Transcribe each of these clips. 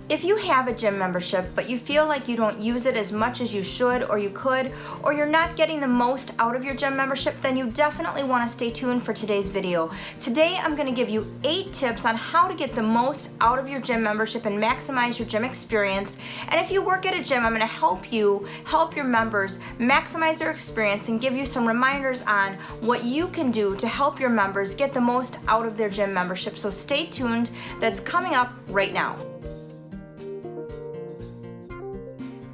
If you have a gym membership, but you feel like you don't use it as much as you should or you could, or you're not getting the most out of your gym membership, then you definitely want to stay tuned for today's video. Today, I'm going to give you 8 tips on how to get the most out of your gym membership and maximize your gym experience. And if you work at a gym, I'm going to help your members maximize their experience and give you some reminders on what you can do to help your members get the most out of their gym membership. So stay tuned. That's coming up right now.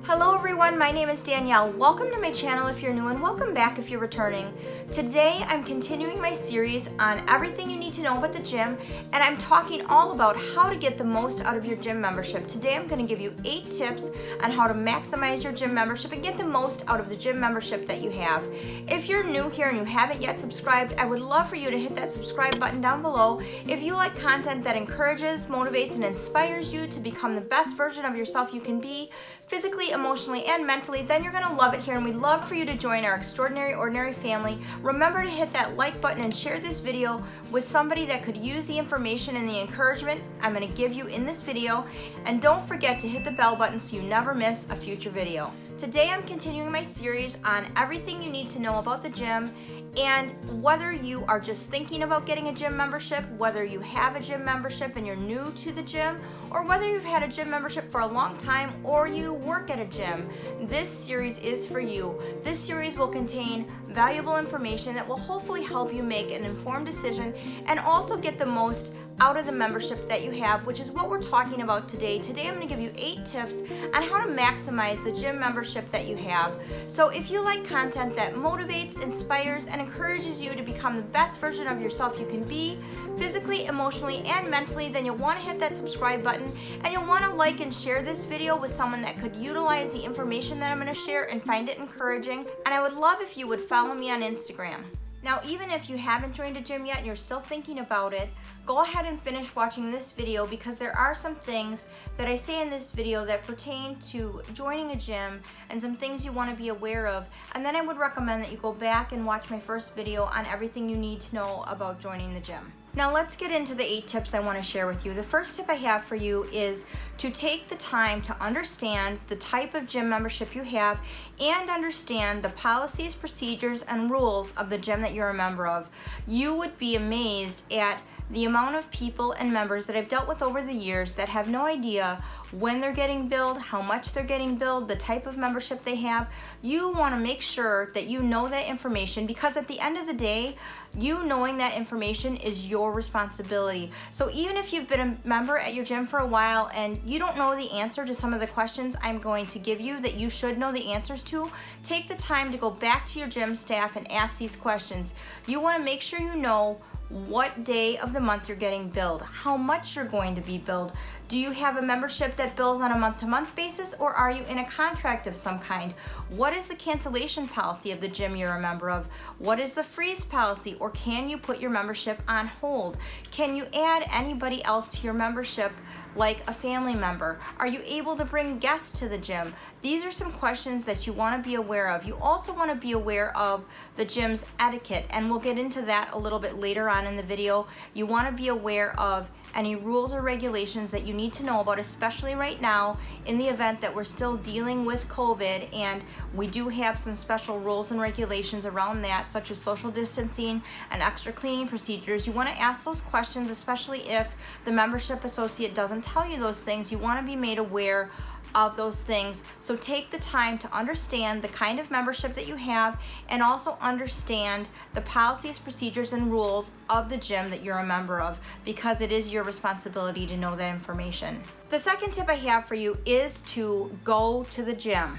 Hello everyone, my name is Danielle. Welcome to my channel if you're new and welcome back if you're returning. Today I'm continuing my series on everything you need to know about the gym, and I'm talking all about how to get the most out of your gym membership. Today I'm going to give you 8 tips on how to maximize your gym membership and get the most out of the gym membership that you have. If you're new here and you haven't yet subscribed, I would love for you to hit that subscribe button down below. If you like content that encourages, motivates, and inspires you to become the best version of yourself you can be, physically, emotionally, and mentally, then you're going to love it here, and we'd love for you to join our extraordinary ordinary family. Remember to hit that like button and share this video with somebody that could use the information and the encouragement I'm going to give you in this video, and don't forget to hit the bell button so you never miss a future video. Today I'm continuing my series on everything you need to know about the gym, and whether you are just thinking about getting a gym membership, whether you have a gym membership and you're new to the gym, or whether you've had a gym membership for a long time or you work at a gym, this series is for you. This series will contain valuable information that will hopefully help you make an informed decision and also get the most out of the membership that you have, which is what we're talking about today. Today I'm going to give you 8 tips on how to maximize the gym membership that you have. So if you like content that motivates, inspires, and encourages you to become the best version of yourself you can be, physically, emotionally, and mentally, then you'll want to hit that subscribe button, and you'll want to like and share this video with someone that could utilize the information that I'm going to share and find it encouraging. And I would love if you would follow me on Instagram. Now, even if you haven't joined a gym yet and you're still thinking about it, go ahead and finish watching this video, because there are some things that I say in this video that pertain to joining a gym and some things you want to be aware of. And then I would recommend that you go back and watch my first video on everything you need to know about joining the gym. Now let's get into the 8 tips I want to share with you. The first tip I have for you is to take the time to understand the type of gym membership you have and understand the policies, procedures, and rules of the gym that you're a member of. You would be amazed at the amount of people and members that I've dealt with over the years that have no idea when they're getting billed, how much they're getting billed, the type of membership they have. You want to make sure that you know that information, because at the end of the day, you knowing that information is your responsibility. So even if you've been a member at your gym for a while and you don't know the answer to some of the questions I'm going to give you that you should know the answers to, take the time to go back to your gym staff and ask these questions. You want to make sure you know what day of the month you're getting billed, how much you're going to be billed. Do you have a membership that bills on a month-to-month basis, or are you in a contract of some kind? What is the cancellation policy of the gym you're a member of? What is the freeze policy, or can you put your membership on hold? Can you add anybody else to your membership, like a family member? Are you able to bring guests to the gym? These are some questions that you want to be aware of. You also want to be aware of the gym's etiquette, and we'll get into that a little bit later on in the video. You want to be aware of any rules or regulations that you need to know about, especially right now in the event that we're still dealing with COVID, and we do have some special rules and regulations around that, such as social distancing and extra cleaning procedures. You want to ask those questions, especially if the membership associate doesn't tell you those things. You want to be made aware of those things. So take the time to understand the kind of membership that you have, and also understand the policies, procedures, and rules of the gym that you're a member of, because it is your responsibility to know that information. The second tip I have for you is to go to the gym.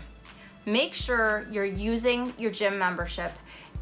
Make sure you're using your gym membership,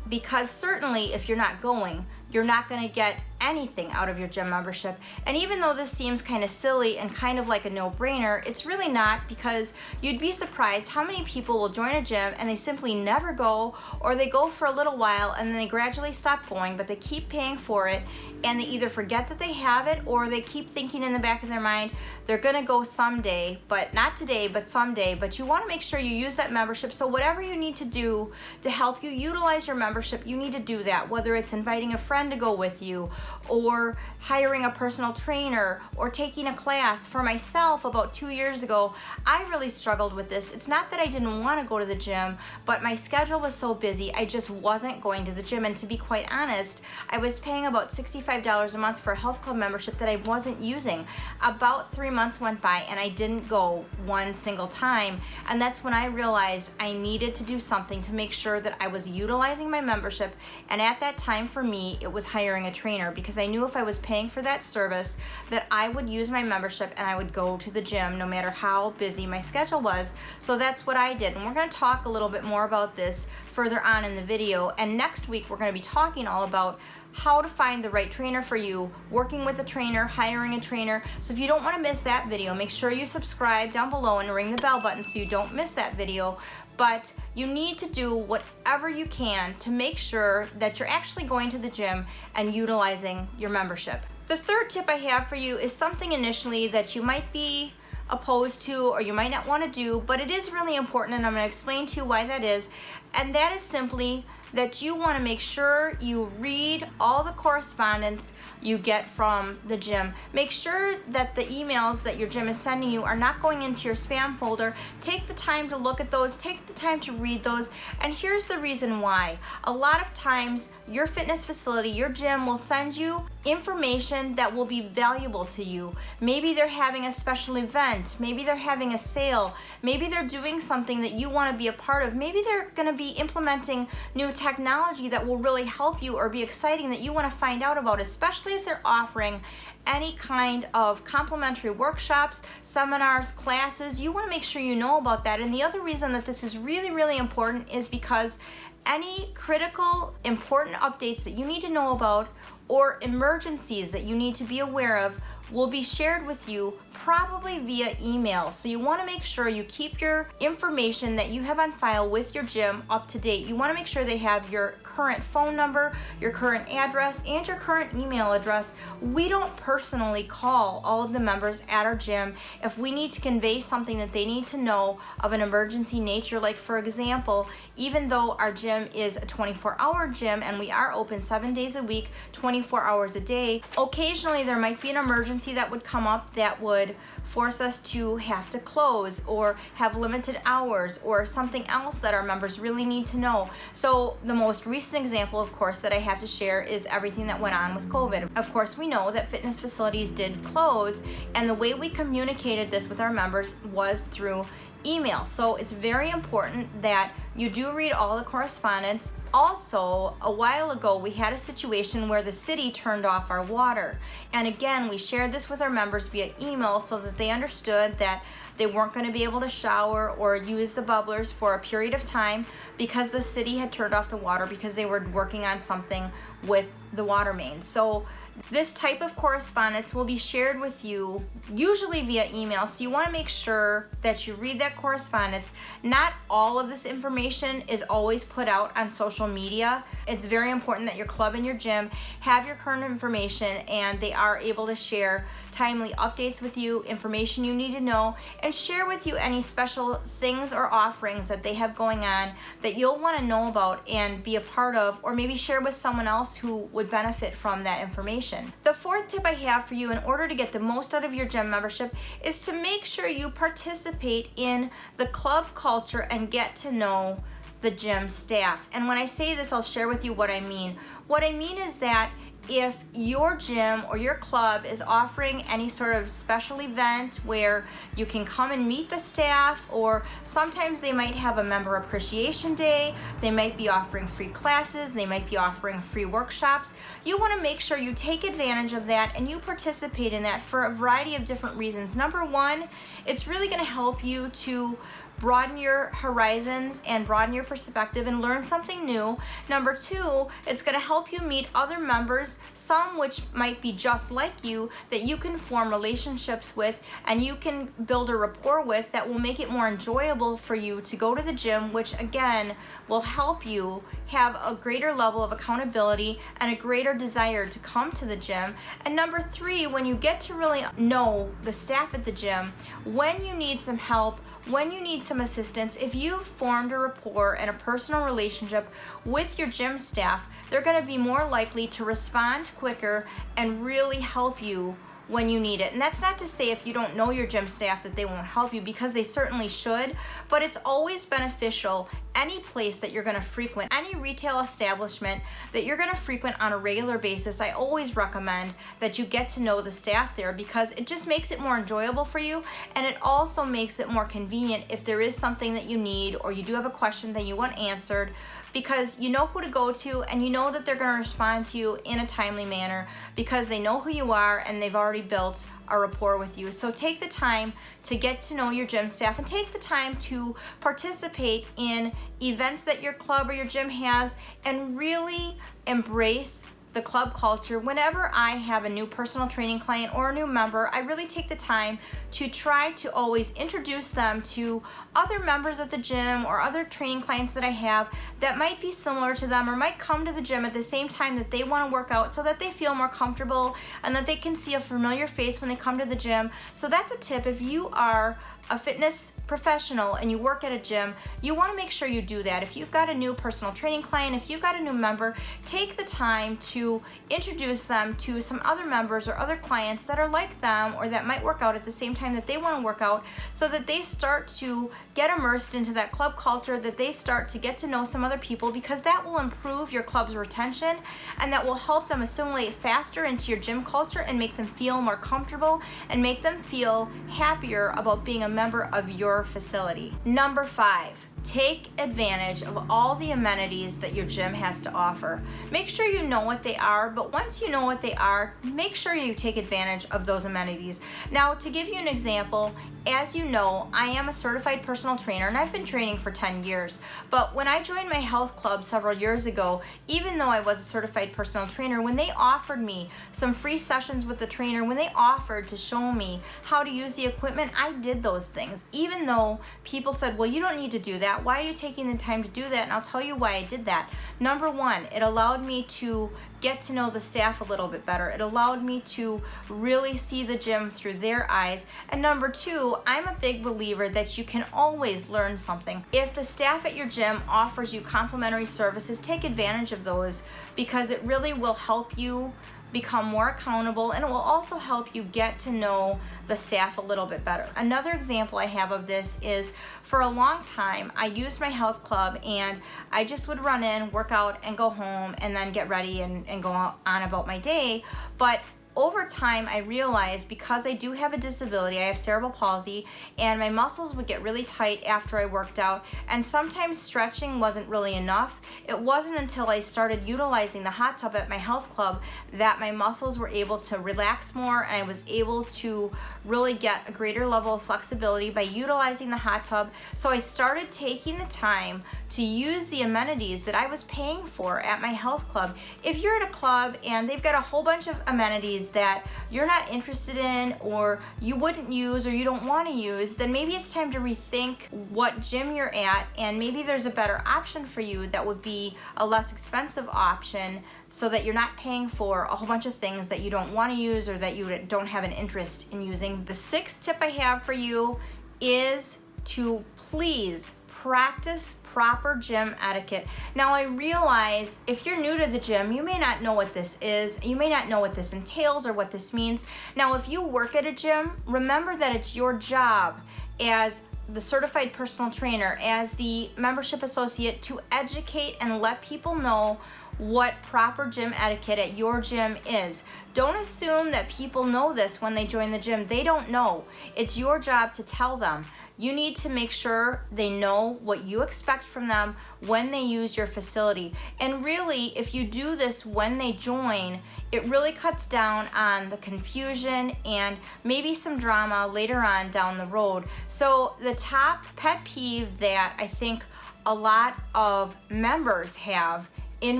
because certainly if you're not going, you're not going to get anything out of your gym membership. And even though this seems kind of silly and kind of like a no-brainer, it's really not, because you'd be surprised how many people will join a gym and they simply never go, or they go for a little while and then they gradually stop going, but they keep paying for it, and they either forget that they have it, or they keep thinking in the back of their mind they're gonna go someday, but not today, but someday. But you want to make sure you use that membership. So whatever you need to do to help you utilize your membership, you need to do that, whether it's inviting a friend to go with you, or hiring a personal trainer, or taking a class. For myself, about 2 years ago, I really struggled with this. It's not that I didn't want to go to the gym, but my schedule was so busy, I just wasn't going to the gym. And to be quite honest, I was paying about $65 a month for a health club membership that I wasn't using. About 3 months went by and I didn't go one single time. And that's when I realized I needed to do something to make sure that I was utilizing my membership. And at that time, for me, it was hiring a trainer, because I knew if I was paying for that service that I would use my membership and I would go to the gym no matter how busy my schedule was. So that's what I did. And we're going to talk a little bit more about this further on in the video. And next week, we're going to be talking all about how to find the right trainer for you, working with a trainer, hiring a trainer. So if you don't want to miss that video, make sure you subscribe down below and ring the bell button so you don't miss that video. But you need to do whatever you can to make sure that you're actually going to the gym and utilizing your membership. The third tip I have for you is something initially that you might be opposed to or you might not want to do, but it is really important, and I'm going to explain to you why that is. And that is simply that you want to make sure you read all the correspondence you get from the gym. Make sure that the emails that your gym is sending you are not going into your spam folder. Take the time to look at those, take the time to read those, and here's the reason why. A lot of times, your fitness facility, your gym will send you information that will be valuable to you. Maybe they're having a special event, maybe they're having a sale, maybe they're doing something that you want to be a part of, maybe they're going to be implementing new technology that will really help you or be exciting that you want to find out about, especially if they're offering any kind of complimentary workshops, seminars, classes. You want to make sure you know about that. And the other reason that this is really, really important is because any critical, important updates that you need to know about or emergencies that you need to be aware of will be shared with you probably via email. So you want to make sure you keep your information that you have on file with your gym up to date. You want to make sure they have your current phone number, your current address, and your current email address. We don't personally call all of the members at our gym if we need to convey something that they need to know of an emergency nature. Like, for example, even though our gym is a 24-hour gym and we are open 7 days a week, 24 hours a day, occasionally there might be an emergency that would come up that would force us to have to close or have limited hours or something else that our members really need to know. So the most recent example, of course, that I have to share is everything that went on with COVID. Of course, we know that fitness facilities did close, and the way we communicated this with our members was through email. So it's very important that you do read all the correspondence. Also, a while ago, we had a situation where the city turned off our water. And again, we shared this with our members via email so that they understood that they weren't going to be able to shower or use the bubblers for a period of time because the city had turned off the water because they were working on something with the water main. So this type of correspondence will be shared with you usually via email, so you want to make sure that you read that correspondence. Not all of this information is always put out on social media. It's very important that your club and your gym have your current information and they are able to share timely updates with you, information you need to know, and share with you any special things or offerings that they have going on that you'll want to know about and be a part of, or maybe share with someone else who would benefit from that information. The fourth tip I have for you in order to get the most out of your gym membership is to make sure you participate in the club culture and get to know the gym staff. And when I say this, I'll share with you what I mean. What I mean is that if your gym or your club is offering any sort of special event where you can come and meet the staff, or sometimes they might have a member appreciation day, they might be offering free classes, they might be offering free workshops, you want to make sure you take advantage of that and you participate in that for a variety of different reasons. Number one, it's really going to help you to broaden your horizons and broaden your perspective and learn something new. Number two, it's going to help you meet other members, some which might be just like you, that you can form relationships with and you can build a rapport with that will make it more enjoyable for you to go to the gym, which again will help you have a greater level of accountability and a greater desire to come to the gym. And number three, when you get to really know the staff at the gym, when you need some help, when you need some assistance, if you've formed a rapport and a personal relationship with your gym staff, they're going to be more likely to respond respond quicker and really help you when you need it. And that's not to say if you don't know your gym staff that they won't help you, because they certainly should, but it's always beneficial. Any place that you're going to frequent, any retail establishment that you're going to frequent on a regular basis, I always recommend that you get to know the staff there, because it just makes it more enjoyable for you, and it also makes it more convenient if there is something that you need or you do have a question that you want answered, because you know who to go to and you know that they're going to respond to you in a timely manner because they know who you are and they've already built a rapport with you. So take the time to get to know your gym staff, and take the time to participate in events that your club or your gym has, and really embrace the club culture. Whenever I have a new personal training client or a new member, I really take the time to try to always introduce them to other members of the gym or other training clients that I have that might be similar to them or might come to the gym at the same time that they want to work out, so that they feel more comfortable and that they can see a familiar face when they come to the gym. So that's a tip. If you are a fitness professional and you work at a gym, you want to make sure you do that. If you've got a new personal training client, if you've got a new member, take the time to introduce them to some other members or other clients that are like them or that might work out at the same time that they want to work out, so that they start to get immersed into that club culture, that they start to get to know some other people, because that will improve your club's retention and that will help them assimilate faster into your gym culture and make them feel more comfortable and make them feel happier about being a member of your facility. Number 5, take advantage of all the amenities that your gym has to offer. Make sure you know what they are, but once you know what they are, make sure you take advantage of those amenities. Now, to give you an example, as you know, I am a certified personal trainer and I've been training for 10 years. But when I joined my health club several years ago, even though I was a certified personal trainer, when they offered me some free sessions with the trainer, when they offered to show me how to use the equipment, I did those things. Even though people said, well, you don't need to do that. Why are you taking the time to do that? And I'll tell you why I did that. Number 1, it allowed me to get to know the staff a little bit better. It allowed me to really see the gym through their eyes. And number 2, I'm a big believer that you can always learn something. If the staff at your gym offers you complimentary services, take advantage of those, because it really will help you become more accountable, and it will also help you get to know the staff a little bit better. Another example I have of this is, for a long time I used my health club and I just would run in, work out, and go home and then get ready and go on about my day. But over time, I realized, because I do have a disability, I have cerebral palsy, and my muscles would get really tight after I worked out, and sometimes stretching wasn't really enough. It wasn't until I started utilizing the hot tub at my health club that my muscles were able to relax more, and I was able to really get a greater level of flexibility by utilizing the hot tub. So I started taking the time to use the amenities that I was paying for at my health club. If you're at a club and they've got a whole bunch of amenities that you're not interested in, or you wouldn't use, or you don't want to use, then maybe it's time to rethink what gym you're at, and maybe there's a better option for you that would be a less expensive option, so that you're not paying for a whole bunch of things that you don't want to use or that you don't have an interest in using. The 6th tip I have for you is to please practice proper gym etiquette. Now, I realize if you're new to the gym, you may not know what this is. You may not know what this entails or what this means. Now, if you work at a gym, remember that it's your job as the certified personal trainer, as the membership associate, to educate and let people know what proper gym etiquette at your gym is. Don't assume that people know this when they join the gym. They don't know. It's your job to tell them. You need to make sure they know what you expect from them when they use your facility. And really, if you do this when they join, it really cuts down on the confusion and maybe some drama later on down the road. So the top pet peeve that I think a lot of members have in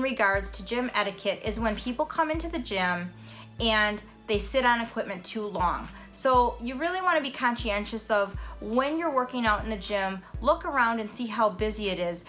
regards to gym etiquette is when people come into the gym and they sit on equipment too long. So you really want to be conscientious of when you're working out in the gym. Look around and see how busy it is.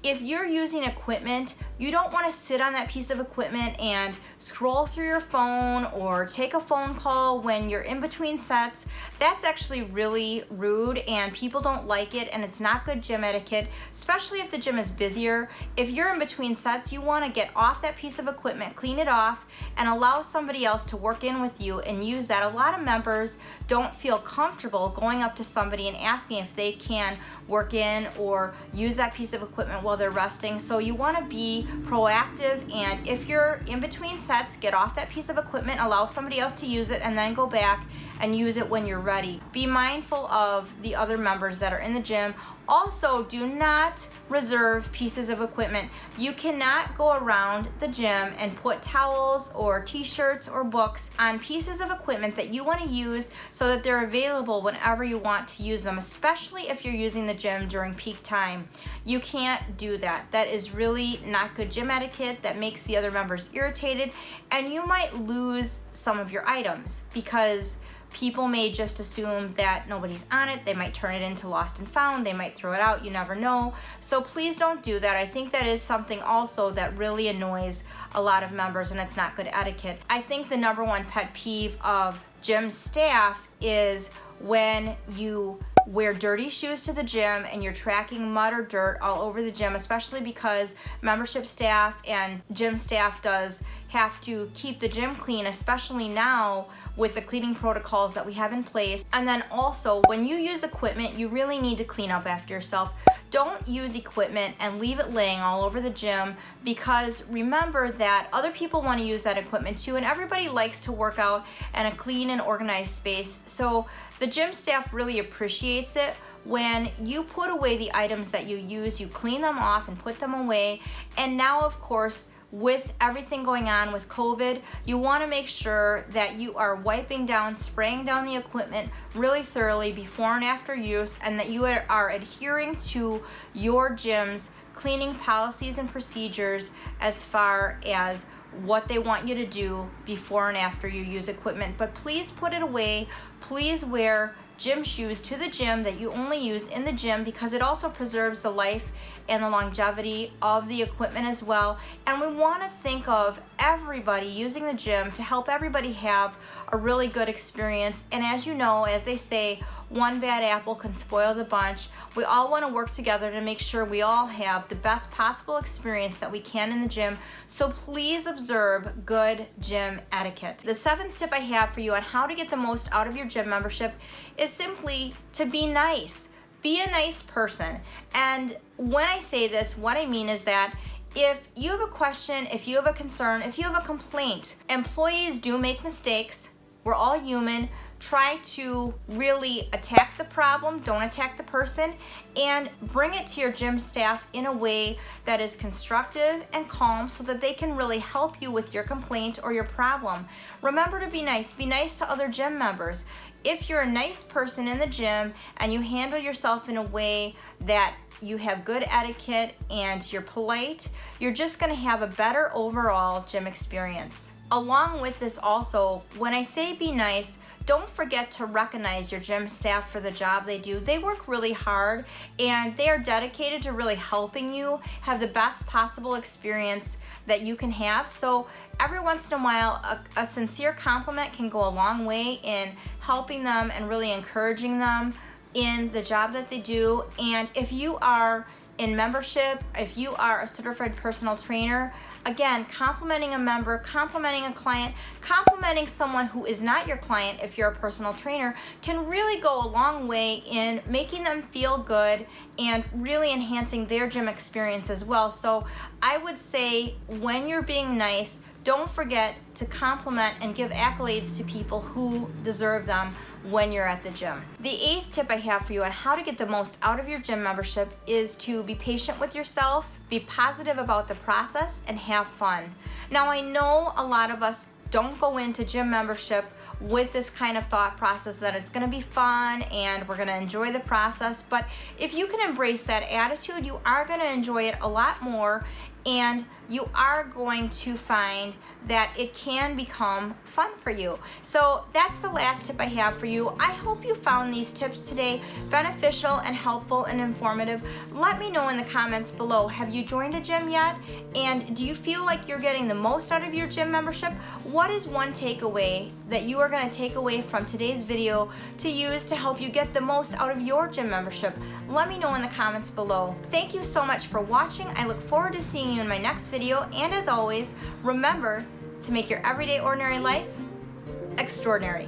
if you're using equipment, you don't want to sit on that piece of equipment and scroll through your phone or take a phone call when you're in between sets. That's actually really rude and people don't like it, and it's not good gym etiquette, especially if the gym is busier. If you're in between sets, you want to get off that piece of equipment, clean it off, and allow somebody else to work in with you and use that. A lot of members don't feel comfortable going up to somebody and asking if they can work in or use that piece of equipment while they're resting. So you want to be proactive, and if you're in between sets, get off that piece of equipment, allow somebody else to use it, and then go back and use it when you're ready. Be mindful of the other members that are in the gym. Also, do not reserve pieces of equipment. You cannot go around the gym and put towels or t-shirts or books on pieces of equipment that you want to use so that they're available whenever you want to use them, especially if you're using the gym during peak time. You can't do that. That is really not good gym etiquette. That makes the other members irritated, and you might lose some of your items because people may just assume that nobody's on it. They might turn it into lost and found. They might throw it out. You never know. So please don't do that. I think that is something also that really annoys a lot of members, and it's not good etiquette. I think the number one pet peeve of gym staff is when you wear dirty shoes to the gym and you're tracking mud or dirt all over the gym, especially because membership staff and gym staff does have to keep the gym clean, especially now with the cleaning protocols that we have in place. And then also, when you use equipment, you really need to clean up after yourself. Don't use equipment and leave it laying all over the gym, because remember that other people want to use that equipment too, and everybody likes to work out in a clean and organized space. So the gym staff really appreciates it when you put away the items that you use, you clean them off and put them away. And now, of course, with everything going on with COVID, you want to make sure that you are wiping down, spraying down the equipment really thoroughly before and after use, and that you are adhering to your gym's cleaning policies and procedures as far as what they want you to do before and after you use equipment. But please put it away. Please wear gym shoes to the gym that you only use in the gym, because it also preserves the life and the longevity of the equipment as well. And we want to think of everybody using the gym to help everybody have a really good experience. And as you know, as they say, one bad apple can spoil the bunch. We all want to work together to make sure we all have the best possible experience that we can in the gym. So please observe good gym etiquette. The seventh tip I have for you on how to get the most out of your gym membership is simply to be nice. Be a nice person. And when I say this, what I mean is that if you have a question, if you have a concern, if you have a complaint, employees do make mistakes. We're all human. Try to really attack the problem, don't attack the person, and bring it to your gym staff in a way that is constructive and calm so that they can really help you with your complaint or your problem. Remember to be nice. Be nice to other gym members. If you're a nice person in the gym and you handle yourself in a way that you have good etiquette and you're polite, you're just going to have a better overall gym experience. Along with this also, when I say be nice, don't forget to recognize your gym staff for the job they do. They work really hard and they are dedicated to really helping you have the best possible experience that you can have. So every once in a while, a sincere compliment can go a long way in helping them and really encouraging them in the job that they do. And if you are in membership, if you are a certified personal trainer, again, complimenting a member, complimenting a client, complimenting someone who is not your client if you're a personal trainer can really go a long way in making them feel good and really enhancing their gym experience as well. So I would say when you're being nice, don't forget to compliment and give accolades to people who deserve them when you're at the gym. The eighth tip I have for you on how to get the most out of your gym membership is to be patient with yourself, be positive about the process, and have fun. Now, I know a lot of us don't go into gym membership with this kind of thought process that it's going to be fun and we're going to enjoy the process, but if you can embrace that attitude, you are going to enjoy it a lot more, and you are going to find that it can become fun for you. So that's the last tip I have for you. I hope you found these tips today beneficial and helpful and informative. Let me know in the comments below, have you joined a gym yet? And do you feel like you're getting the most out of your gym membership? What is one takeaway that you are going to take away from today's video to use to help you get the most out of your gym membership? Let me know in the comments below. Thank you so much for watching. I look forward to seeing you in my next video, and as always, remember to make your everyday ordinary life extraordinary.